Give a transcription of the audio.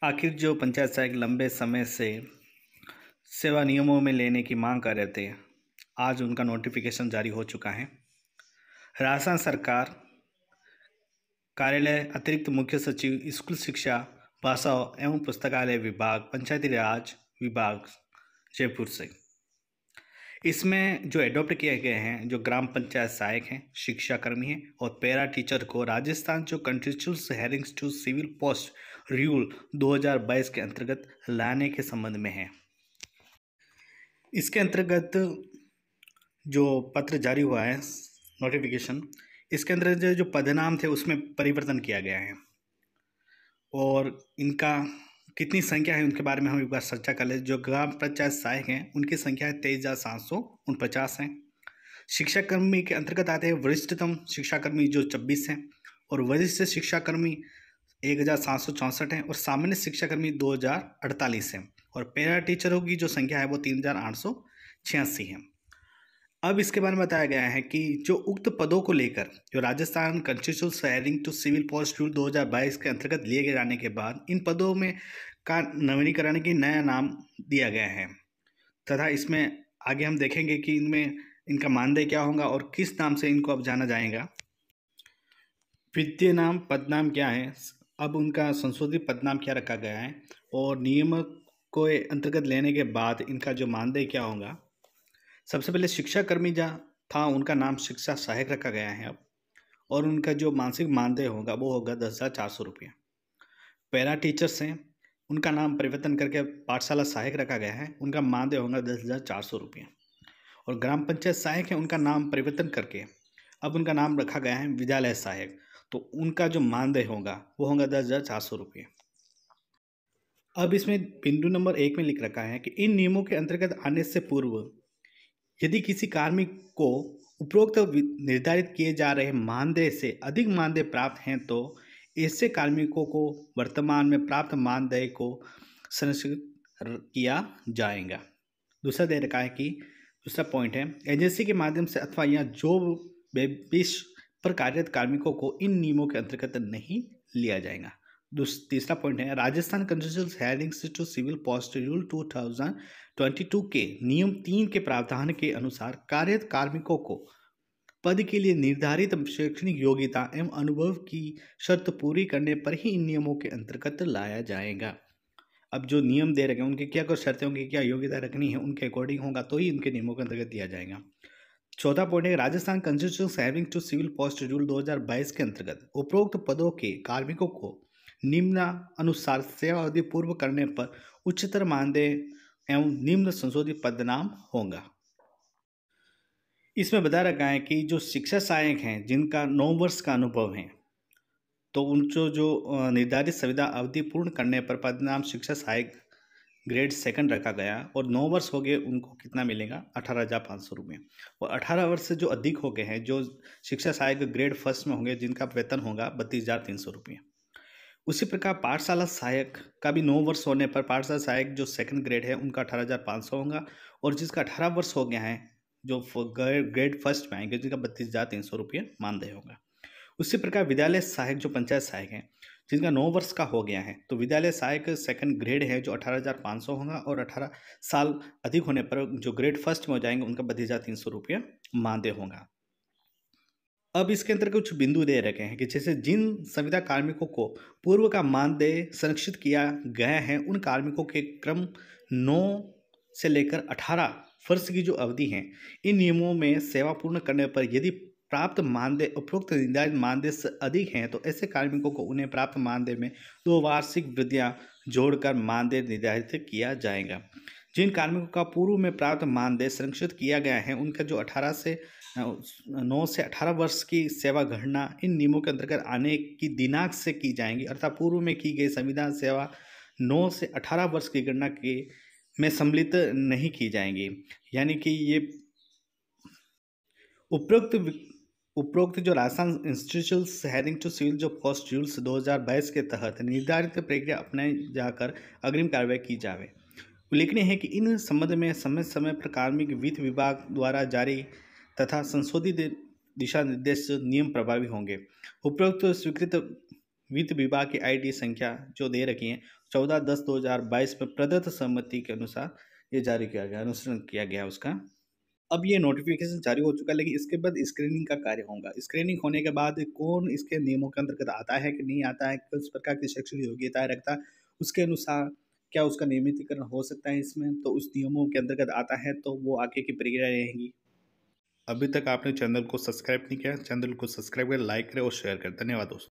आखिर जो पंचायत सहायक लंबे समय से सेवा नियमों में लेने की मांग कर रहे थे, आज उनका नोटिफिकेशन जारी हो चुका है। राजस्थान सरकार कार्यालय अतिरिक्त मुख्य सचिव स्कूल शिक्षा भाषा एवं पुस्तकालय विभाग पंचायती राज विभाग जयपुर से इसमें जो एडॉप्ट किए गए हैं, जो ग्राम पंचायत सहायक हैं, शिक्षा कर्मी हैं और पैरा टीचर को राजस्थान जो contractual hirings to civil post rule 2022 के अंतर्गत लाने के संबंध में है। इसके अंतर्गत जो पत्र जारी हुआ है, नोटिफिकेशन, इसके अंदर जो पदनाम थे उसमें परिवर्तन किया गया है और इनका कितनी संख्या है उनके बारे में हम एक बार चर्चा कर ले। जो ग्राम पंचायत सहायक हैं उनकी संख्या है 23,749 है। शिक्षाकर्मी के अंतर्गत आते हैं वरिष्ठतम शिक्षाकर्मी जो 26 हैं और वरिष्ठ शिक्षाकर्मी 1,764 हैं और सामान्य शिक्षाकर्मी 2,048 हैं और पैरा टीचरों की जो संख्या है वो 3,886 है। अब इसके बारे में बताया गया है कि जो उक्त पदों को लेकर जो Rajasthan constitutional hiring to civil post rule 2022 के अंतर्गत लिए जाने के बाद इन पदों में का नवीनीकरण की नया नाम दिया गया है तथा इसमें आगे हम देखेंगे कि इनमें इनका मानदेय क्या होगा और किस नाम से इनको अब जाना जाएगा। विद्या नाम पदनाम क्या है, अब उनका संशोधित पदनाम क्या रखा गया है और नियम को अंतर्गत लेने के बाद इनका जो मानदेय क्या होगा। सबसे पहले शिक्षाकर्मी जहाँ था उनका नाम शिक्षा सहायक रखा गया है अब, और उनका जो मासिक मानदेय होगा वो होगा 10,400 रुपये। पैरा टीचर्स हैं, उनका नाम परिवर्तन करके पाठशाला सहायक रखा गया है, उनका मानदेय होगा 10,400 रुपये। और ग्राम पंचायत सहायक है, उनका नाम परिवर्तन करके अब उनका नाम रखा गया है विद्यालय सहायक, तो उनका जो मानदेय होगा वो होगा 10,400 रुपये। अब इसमें बिंदु नंबर 1 में लिख रखा है कि इन नियमों के अंतर्गत आने से पूर्व यदि किसी कार्मिक को उपरोक्त निर्धारित किए जा रहे मानदेय से अधिक मानदेय प्राप्त हैं तो ऐसे कार्मिकों को वर्तमान में प्राप्त मानदेय को संरक्षित किया जाएगा। दूसरा दे रखा है कि दूसरा पॉइंट है, एजेंसी के माध्यम से अथवा या जॉब बेसिस पर कार्यरत कार्मिकों को इन नियमों के अंतर्गत नहीं लिया जाएगा। तीसरा पॉइंट है, Rajasthan constitutional hirings to civil post rule 2022 के नियम 3 के प्रावधान के अनुसार कार्यरत कार्मिकों को पद के लिए निर्धारित शैक्षणिक योग्यता एवं अनुभव की शर्त पूरी करने पर ही इन नियमों के अंतर्गत लाया जाएगा। अब जो नियम दे रखे हैं उनकी क्या कुछ शर्तें होंगी, क्या योग्यता रखनी है, उनके अकॉर्डिंग होगा तो ही उनके नियमों के अंतर्गत दिया जाएगा। चौथा पॉइंट है, Rajasthan constitutional hiring to civil post rule 2022 के अंतर्गत उपरोक्त पदों के कार्मिकों को निम्नानुसार सेवा अवधि पूर्व करने पर उच्चतर मानदेय एवं निम्न संशोधित पदनाम होगा। इसमें बता रखा है कि जो शिक्षा सहायक हैं जिनका 9 वर्ष का अनुभव है तो उनको जो निर्धारित सुविधा अवधि पूर्ण करने पर पदनाम शिक्षा सहायक ग्रेड 2 रखा गया और 9 वर्ष हो गए उनको कितना मिलेगा, 18,500 रुपये। और 18 वर्ष से जो अधिक हो गए हैं जो शिक्षा सहायक ग्रेड 1 में होंगे जिनका वेतन होगा 32,300 रुपये। उसी प्रकार पाठशाला सहायक का भी 9 वर्ष होने पर पाठशाला सहायक जो 2nd ग्रेड है उनका 18,500 होगा और जिसका 18 वर्ष हो गया है जो ग्रेड 1 में आएंगे जिनका 32,300 रुपये मानदेय होगा। उसी प्रकार विद्यालय सहायक जो पंचायत सहायक हैं जिनका 9 वर्ष का हो गया है तो विद्यालय सहायक 2nd ग्रेड है जो 18,500 होगा और 18 साल अधिक होने पर जो ग्रेड 1 में हो जाएंगे उनका 32,300 रुपये मानदेय होगा। अब इसके अंतर्गत कुछ बिंदु दे रखे हैं कि जैसे जिन संविदा कार्मिकों को पूर्व का मानदेय संरक्षित किया गया है उन कार्मिकों के क्रम 9 से लेकर 18 वर्ष की जो अवधि है इन नियमों में सेवा पूर्ण करने पर यदि प्राप्त मानदेय उपरोक्त निर्धारित मानदेय से अधिक हैं तो ऐसे कार्मिकों को उन्हें प्राप्त मानदेय में 2 वार्षिक वृद्धियां जोड़कर मानदेय निर्धारित किया जाएगा। जिन कार्मिकों का पूर्व में प्राप्त मानदेय संरक्षित किया गया है उनका जो 9 से 18 वर्ष की सेवा गणना इन नियमों के अंतर्गत आने की दिनांक से की जाएंगी, अर्थात पूर्व में की गई संविदा सेवा 9 से 18 वर्ष की गणना के में सम्मिलित नहीं की जाएंगी। यानी कि ये उपरोक्त जो Rajasthan institutional hiring to civil जो पोस्ट रूल्स 2022 के तहत निर्धारित प्रक्रिया अपनाई जाकर अग्रिम कार्रवाई की जाए। उल्लेखनीय है कि इन संबंध में समय समय पर कार्मिक वित्त विभाग द्वारा जारी तथा संशोधित दिशा निर्देश नियम प्रभावी होंगे। उपरोक्त स्वीकृत वित्त विभाग की आईडी संख्या जो दे रखी है 14/10/2022 में प्रदत्त सहमति के अनुसार ये जारी किया गया, अनुसरण किया गया उसका। अब ये नोटिफिकेशन जारी हो चुका है, लेकिन इसके बाद स्क्रीनिंग का कार्य होगा। स्क्रीनिंग होने के बाद कौन इसके नियमों के अंतर्गत आता है कि नहीं आता है, किस प्रकार की शैक्षणिक योग्यताएं रखता है, उसके अनुसार क्या उसका नियमितीकरण हो सकता है इसमें, तो उस नियमों के अंतर्गत आता है तो वो आगे की प्रक्रिया रहेगी। अभी तक आपने चैनल को सब्सक्राइब नहीं किया, चैनल को सब्सक्राइब करें, लाइक करें और शेयर करें। धन्यवाद दोस्तों।